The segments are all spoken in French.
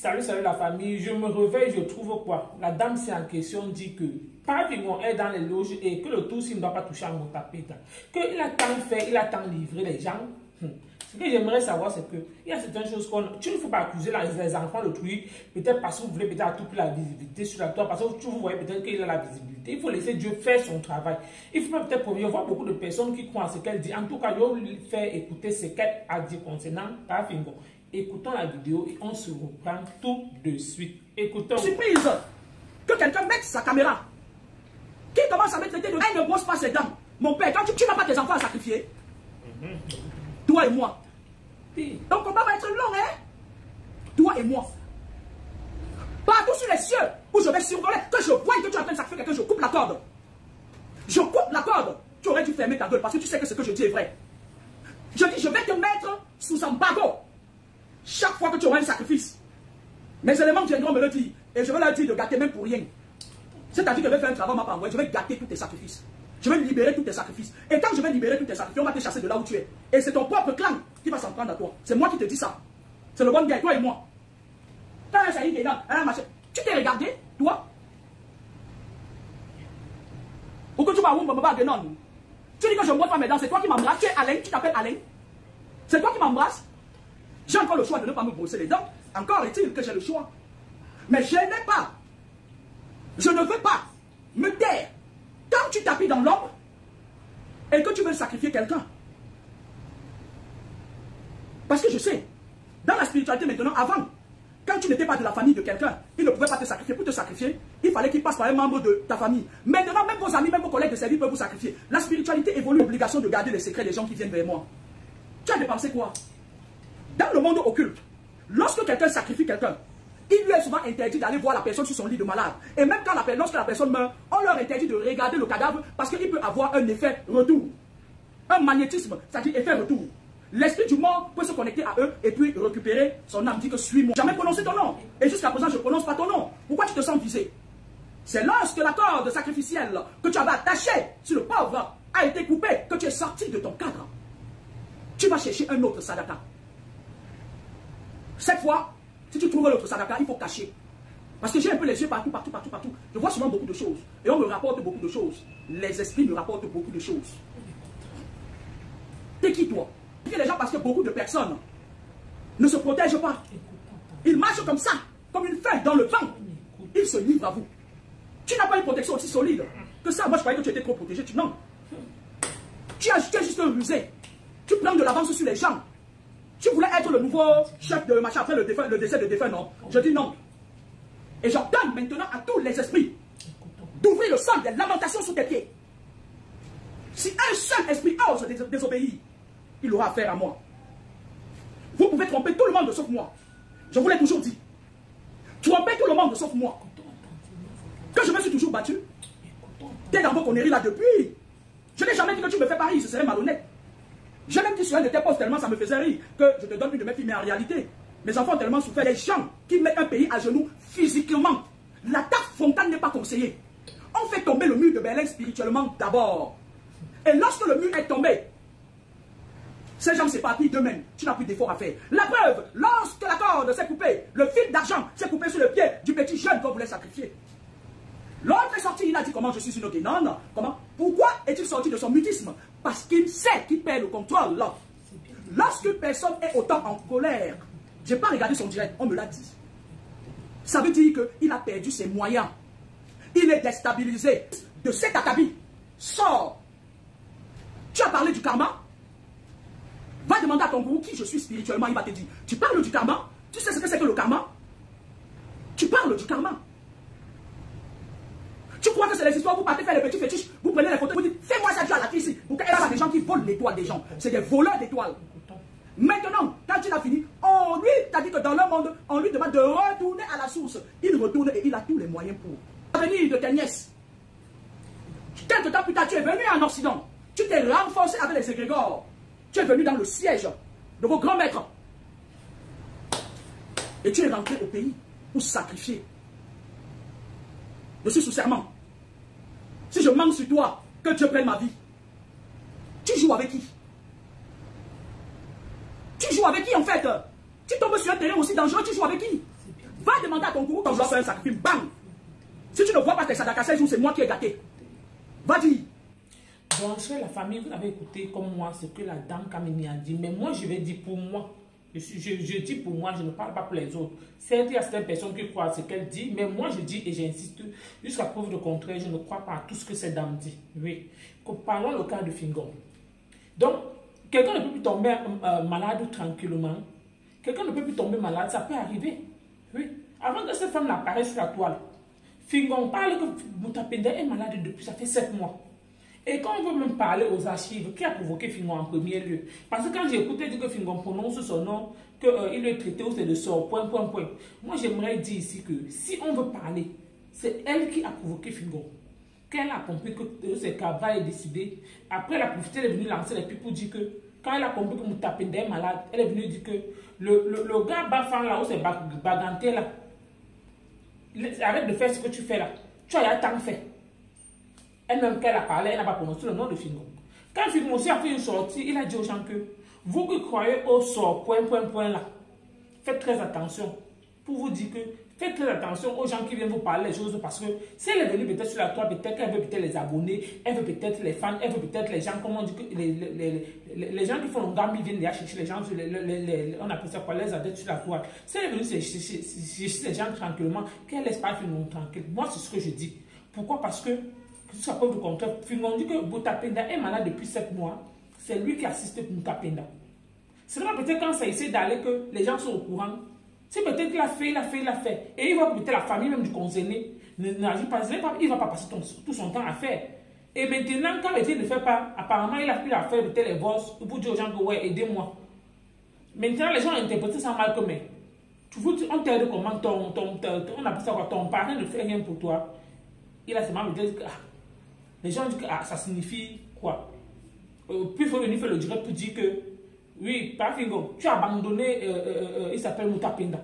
Salut, salut la famille. Je me réveille, je trouve quoi? La dame c'est en question dit que Parafingon est dans les loges et que le tout s'il ne doit pas toucher à mon tapis. Qu'il a tant fait, il a tant livré les gens. Ce que j'aimerais savoir, c'est que il y a certaines choses tu ne faut pas accuser les enfants de trucs, peut-être parce que vous voulez peut-être à tout prix la visibilité sur la toile, parce que vous voyez peut-être qu'il a la visibilité. Il faut laisser Dieu faire son travail. Il faut peut-être je vois beaucoup de personnes qui croient à ce qu'elle dit. En tout cas, je vais lui faire écouter ce qu'elle a dit concernant Parafingon. Écoutons la vidéo et on se reprend tout de suite. Écoutons. Surprise que quelqu'un mette sa caméra, qui commence à me traiter de elle ne brosse pas ses dents. Mon père, quand tu n'as pas tes enfants à sacrifier, toi et moi. Ton combat va être long, hein? Toi et moi. Partout sur les cieux où je vais survoler, que je vois que tu es en train de sacrifier quelqu'un, je coupe la corde. Je coupe la corde. Tu aurais dû fermer ta gueule parce que tu sais que ce que je dis est vrai. Je dis, je vais te mettre sous embargo. Chaque fois que tu auras un sacrifice, mes éléments viendront me le dire. Et je vais leur dire de gâter même pour rien. C'est-à-dire que je vais faire un travail, je vais gâter tous tes sacrifices. Je vais libérer tous tes sacrifices. Et quand je vais libérer tous tes sacrifices, on va te chasser de là où tu es. Et c'est ton propre clan qui va s'en prendre à toi. C'est moi qui te dis ça. C'est le bon gars, toi et moi. Tu t'es regardé, toi? Ou que tu vas où non? Tu dis que je ne brosse pas mes dents, c'est toi qui m'embrasses. Tu es Alain, tu t'appelles Alain. C'est toi qui m'embrasses. J'ai encore le choix de ne pas me brosser les dents. Encore est-il que j'ai le choix. Mais je n'ai pas. Je ne veux pas me taire. Quand tu t'appuies dans l'ombre et que tu veux sacrifier quelqu'un. Parce que je sais, dans la spiritualité maintenant, avant, quand tu n'étais pas de la famille de quelqu'un, il ne pouvait pas te sacrifier. Pour te sacrifier, il fallait qu'il passe par un membre de ta famille. Maintenant, même vos amis, même vos collègues de service peuvent vous sacrifier. La spiritualité évolue l'obligation de garder les secrets des gens qui viennent vers moi. Tu as dépensé quoi? Dans le monde occulte, lorsque quelqu'un sacrifie quelqu'un, il lui est souvent interdit d'aller voir la personne sur son lit de malade. Et même quand lorsque la personne meurt, on leur interdit de regarder le cadavre parce qu'il peut avoir un effet retour. Un magnétisme, c'est-à-dire effet retour. L'esprit du mort peut se connecter à eux et puis récupérer son âme. Dit que suis-moi. Jamais prononcé ton nom. Et jusqu'à présent, je ne prononce pas ton nom. Pourquoi tu te sens visé? C'est lorsque la corde sacrificielle que tu avais attachée sur le pauvre a été coupée que tu es sorti de ton cadre. Tu vas chercher un autre sadaka. Cette fois, si tu trouves l'autre sadaka, il faut cacher. Parce que j'ai un peu les yeux partout. Je vois souvent beaucoup de choses. Et on me rapporte beaucoup de choses. Les esprits me rapportent beaucoup de choses. T'es qui toi? Les gens, parce que beaucoup de personnes ne se protègent pas. Ils marchent comme ça, comme une feuille dans le vent. Ils se livrent à vous. Tu n'as pas une protection aussi solide que ça. Moi, je croyais que tu étais trop protégé. Non. Tu es juste un rusé. Tu prends de l'avance sur les gens. Tu voulais être le nouveau chef de machin après le décès de défunt, non? Je dis non. Et j'ordonne maintenant à tous les esprits d'ouvrir le sol des lamentations sous tes pieds. Si un seul esprit ose désobéir, il aura affaire à moi. Vous pouvez tromper tout le monde sauf moi. Je vous l'ai toujours dit. Tromper tout le monde sauf moi. Que je me suis toujours battu. T'es dans vos conneries là depuis. Je n'ai jamais dit que tu me fais pareil, ce serait malhonnête. J'ai même dit sur un de tes posts tellement ça me faisait rire que je te donne une de mes filles, mais en réalité, mes enfants ont tellement souffert. Les gens qui mettent un pays à genoux physiquement, l'attaque frontale n'est pas conseillée. On fait tomber le mur de Berlin spirituellement d'abord. Et lorsque le mur est tombé, ces gens s'éparpillent d'eux-mêmes. Tu n'as plus d'efforts à faire. La preuve, lorsque la corde s'est coupée, le fil d'argent s'est coupé sur le pied du petit jeune qu'on voulait sacrifier. L'autre est sorti, il a dit comment je suis une guénonne. Comment? Pourquoi est-il sorti de son mutisme? Parce qu'il sait qu'il perd le contrôle. Lorsque personne est autant en colère, je n'ai pas regardé son direct, on me l'a dit. Ça veut dire qu'il a perdu ses moyens. Il est déstabilisé. De cet acabit, sors. Tu as parlé du karma? Va demander à ton gourou qui je suis spirituellement, il va te dire. Tu parles du karma? Tu sais ce que c'est que le karma? Tu parles du karma. Tu crois que c'est les histoires, vous partez faire les petits fétiches, vous prenez les photos, vous dites, fais-moi ça, tu as la fille ici. Pour qu'elle a des gens qui volent l'étoile des gens. C'est des voleurs d'étoiles. Maintenant, quand il a fini, on lui t'a dit que dans le monde, on lui demande de retourner à la source. Il retourne et il a tous les moyens pour. Venir de tes nièces. Quelque temps plus tard, tu es venu en Occident. Tu t'es renforcé avec les égrégores. Tu es venu dans le siège de vos grands maîtres. Et tu es rentré au pays pour sacrifier. Je suis sous serment. Si je mens sur toi, que Dieu prenne ma vie. Tu joues avec qui? Tu joues avec qui en fait? Tu tombes sur un terrain aussi dangereux, tu joues avec qui? demander à ton courroux quand je dois faire un sacrifice. Bang! Si tu ne vois pas tes sadakas 16 jours, c'est moi qui ai gâté. Va dire. Donc, chez la famille, vous avez écouté comme moi ce que la dame Kamini a dit. Mais moi, je vais dire pour moi. Je dis pour moi, je ne parle pas pour les autres. Certes, il y a certaines personnes qui croient à ce qu'elle dit, mais moi, je dis et j'insiste, jusqu'à preuve de contraire, je ne crois pas à tout ce que cette dame dit. Oui. Parlons le cas de Fingon. Donc, quelqu'un ne peut plus tomber malade tranquillement. Quelqu'un ne peut plus tomber malade, ça peut arriver. Oui. Avant que cette femme n'apparaisse sur la toile, Fingon parle que Boutapenda est malade depuis, ça fait 7 mois. Et quand on veut même parler aux archives, qui a provoqué Fingon en premier lieu? Parce que quand j'ai écouté dire que Fingon prononce son nom, qu'il est traité ou c'est de sort, point. Moi, j'aimerais dire ici que si on veut parler, c'est elle qui a provoqué Fingon. Qu'elle a compris que c'est Kava est décidé. Après, elle a profité, elle est venue lancer les pipes pour dire que quand elle a compris que Moutapenda est malade, elle est venue dire que le gars Bafan là, où c'est Baganté là, arrête de faire ce que tu fais là. Tu as tant fait. Elle-même qu'elle a parlé, elle n'a pas prononcé le nom de Fingon. Quand Fingon aussi a fait une sortie, il a dit aux gens que vous qui croyez au sort, point là, faites très attention. Pour vous dire que faites très attention aux gens qui viennent vous parler les choses parce que si elle est venue peut-être sur la toile, peut-être qu'elle veut peut-être les abonnés, elle veut peut-être les fans, elle veut peut-être les gens, comment on dit que les gens qui font le gambi viennent déjà chercher les gens, on appelle ça quoi, les adeptes sur la toile. Si elle est venue chercher les gens tranquillement, qu'elle laisse pas Fingon tranquille. Moi, c'est ce que je dis. Pourquoi? Parce que jusqu'à preuve du contraire, Fingon dit que Boutapenda est malade depuis 7 mois. C'est lui qui assiste Boutapenda. C'est pas peut-être quand ça essaie d'aller que les gens sont au courant. C'est peut-être qu'il a fait. Et il va peut-être la famille même du concerné n'agit pas. Il ne va pas passer tout son temps à faire. Et maintenant, quand il ne fait pas, apparemment, il a pu la faire peut-être les boss pour dire aux gens que ouais, aidez-moi. Maintenant, les gens ont interprété ça mal comme on t'aide comment on appelle ça quoi, ton parrain ne fait rien pour toi. Il a seulement dit que les gens disent que ça signifie quoi? Puis il faut venir faire le direct pour dire que oui, par Fingon, tu as abandonné, il s'appelle Moutapenda.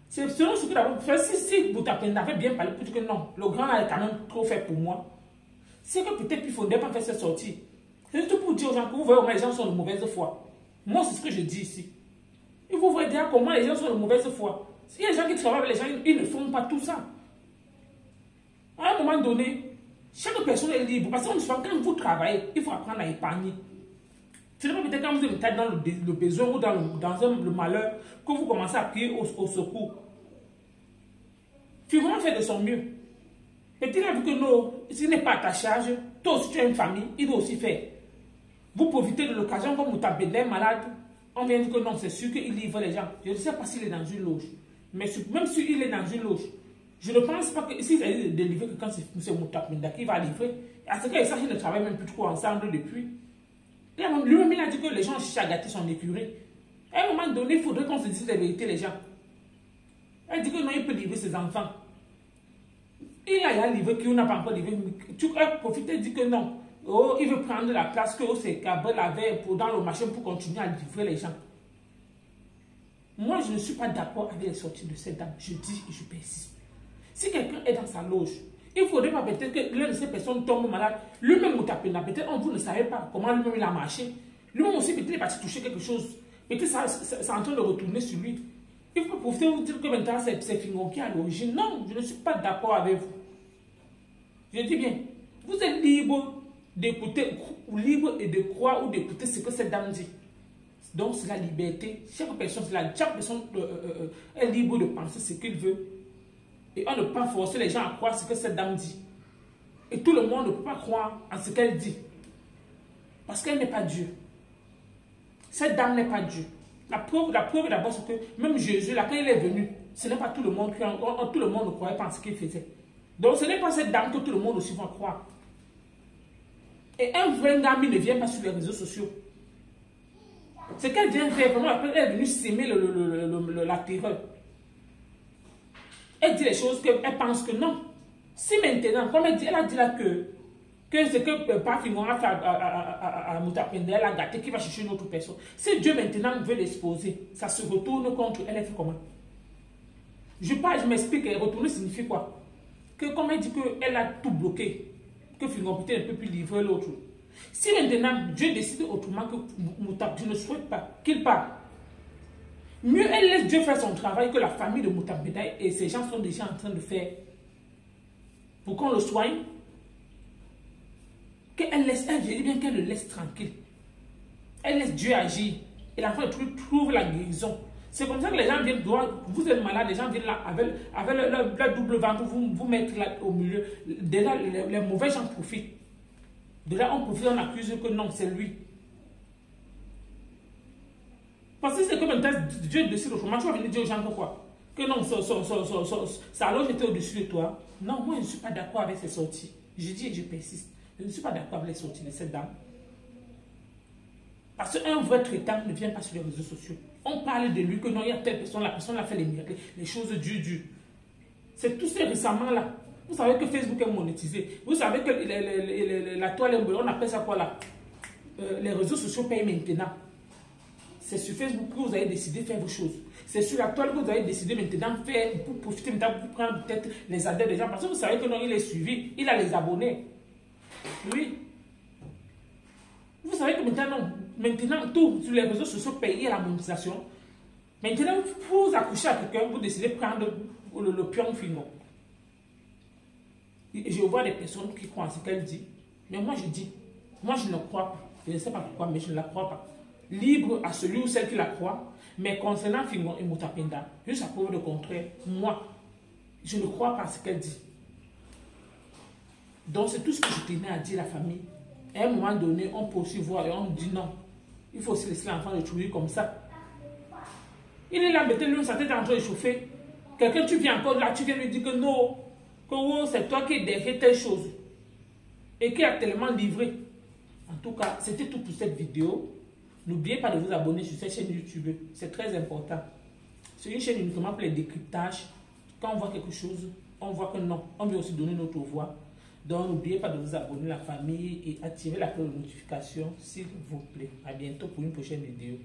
C'est selon ce que d'abord fait. Si Moutapenda avait bien parlé pour dire que non, le grand a quand même trop fait pour moi, c'est que peut-être il ne faudrait pas faire cette sortie. C'est juste pour dire aux gens que vous voyez comment les gens sont de mauvaise foi. Moi, c'est ce que je dis ici. Il faut voir dire comment les gens sont de mauvaise foi. S'il y a des gens qui travaillent avec les gens, ils ne font pas tout ça. À un moment donné, chaque personne est libre. Parce que quand vous travaillez, il faut apprendre à épargner. Ce n'est pas peut-être quand vous êtes dans le besoin ou dans le malheur que vous commencez à prier au secours. Fingon fait de son mieux. Peut-être il a vu que non, s'il n'est pas à ta charge, toi aussi tu as une famille, il doit aussi faire. Vous profitez de l'occasion comme Moutapenda est malade, on vient dire que non, c'est sûr qu'il livre les gens. Je ne sais pas s'il est dans une loge. Mais même s'il est dans une loge, je ne pense pas que s'il s'agit de livrer que quand c'est Moutapenda qui va livrer, à ce cas, ils ne travaillent même plus trop ensemble depuis. Lui-même, il a dit que les gens cherchent à gâter son écurie. À un moment donné, il faudrait qu'on se dise la vérité, les gens. Elle dit que non, il peut livrer ses enfants. Il a livré qui n'a pas encore livré. Tu as profité et dit que non. Oh, il veut prendre la place que c'est Gabriel avait dans le marché pour continuer à livrer les gens. Moi, je ne suis pas d'accord avec les sorties de cette dame. Je dis et je persiste. Si quelqu'un est dans sa loge, il faudrait pas peut-être que l'une de ces personnes tombe malade. Lui-même, Moutapenda, peut-être vous ne savez pas comment lui-même il a marché. Lui-même aussi, peut-être il est parti toucher quelque chose. Peut-être ça est en train de retourner sur lui. Il faut profiter de vous dire que maintenant c'est Fingon qui est à l'origine. Non, je ne suis pas d'accord avec vous. Je dis bien, vous êtes libre d'écouter, ou libre et de croire ou d'écouter ce que cette dame dit. Donc c'est la liberté. Chaque personne est libre de penser ce qu'il veut. Et on ne peut pas forcer les gens à croire ce que cette dame dit. Et tout le monde ne peut pas croire en ce qu'elle dit. Parce qu'elle n'est pas Dieu. Cette dame n'est pas Dieu. La preuve d'abord, c'est que même Jésus, là, quand il est venu, ce n'est pas tout le monde tout le monde ne croyait pas en ce qu'il faisait. Donc ce n'est pas cette dame que tout le monde aussi va croire. Et un vrai gars, il ne vient pas sur les réseaux sociaux. Ce qu'elle vient faire, vraiment, elle est venue s'aimer la terreur. Elle dit les choses qu'elle pense que non. Si maintenant, comme elle a dit là que ce que Fingon a fait à Moutapenda, elle a gâté, qui va chercher une autre personne. Si Dieu maintenant veut l'exposer, ça se retourne contre elle, elle fait comment? Je m'explique, retourner signifie quoi? Que comme elle dit qu'elle a tout bloqué, que Fingon peut-être ne peut plus livrer l'autre. Si maintenant Dieu décide autrement que Moutapenda, je ne souhaite pas qu'il parte. Mieux elle laisse Dieu faire son travail que la famille de Mutapenda et ces gens sont déjà en train de faire pour qu'on le soigne. Qu'elle laisse, je dis bien qu'elle le laisse tranquille. Elle laisse Dieu agir. Et l'enfant trouve la guérison. C'est comme ça que les gens viennent, vous êtes malade, les gens viennent là avec leur double ventre, vous mettre là au milieu. Déjà, les mauvais gens profitent. Déjà, on profite, on accuse que non, c'est lui. Parce que c'est comme un Dieu décide autrement. Tu vas venir dire aux gens que quoi? Que non, sa loge était au-dessus de toi. Non, moi, je ne suis pas d'accord avec ces sorties. Je dis et je persiste. Je ne suis pas d'accord avec les sorties de cette dame. Parce qu'un vrai traitant ne vient pas sur les réseaux sociaux. On parle de lui que non, il y a telle personne, la personne a fait les miracles, les choses dures. C'est tout ça récemment là. Vous savez que Facebook est monétisé. Vous savez que la toile, on appelle ça quoi là? Les réseaux sociaux payent maintenant. C'est sur Facebook que vous avez décidé de faire vos choses. C'est sur la toile que vous avez décidé maintenant de faire pour profiter, maintenant pour prendre peut-être les adeptes des gens. Parce que vous savez que non, il est suivi, il a les abonnés. Oui. Vous savez que maintenant, tout sur les réseaux sociaux payent la monétisation. Maintenant, pour vous accoucher à quelqu'un, vous décidez de prendre le pion finon. Je vois des personnes qui croient à ce qu'elle dit. Mais moi, je dis, moi, je ne crois pas. Je ne sais pas pourquoi, mais je ne la crois pas. Libre à celui ou celle qui la croit. Mais concernant Fingon et Mutapenda, juste à preuve le contraire, moi, je ne crois pas à ce qu'elle dit. Donc, c'est tout ce que je tenais à dire à la famille. À un moment donné, on peut aussi voir et on dit non. Il faut aussi laisser l'enfant le tuer comme ça. Il est là, mettez-le, sa tête est en train de chauffer. Quelqu'un, tu viens encore là, tu viens lui dire que non, que oh, c'est toi qui es derrière telle chose. Et qui a tellement livré. En tout cas, c'était tout pour cette vidéo. N'oubliez pas de vous abonner sur cette chaîne YouTube. C'est très important. C'est une chaîne uniquement pour les décryptages. Quand on voit quelque chose, on voit que non. On veut aussi donner notre voix. Donc, n'oubliez pas de vous abonner à la famille et activer la cloche de notification, s'il vous plaît. À bientôt pour une prochaine vidéo.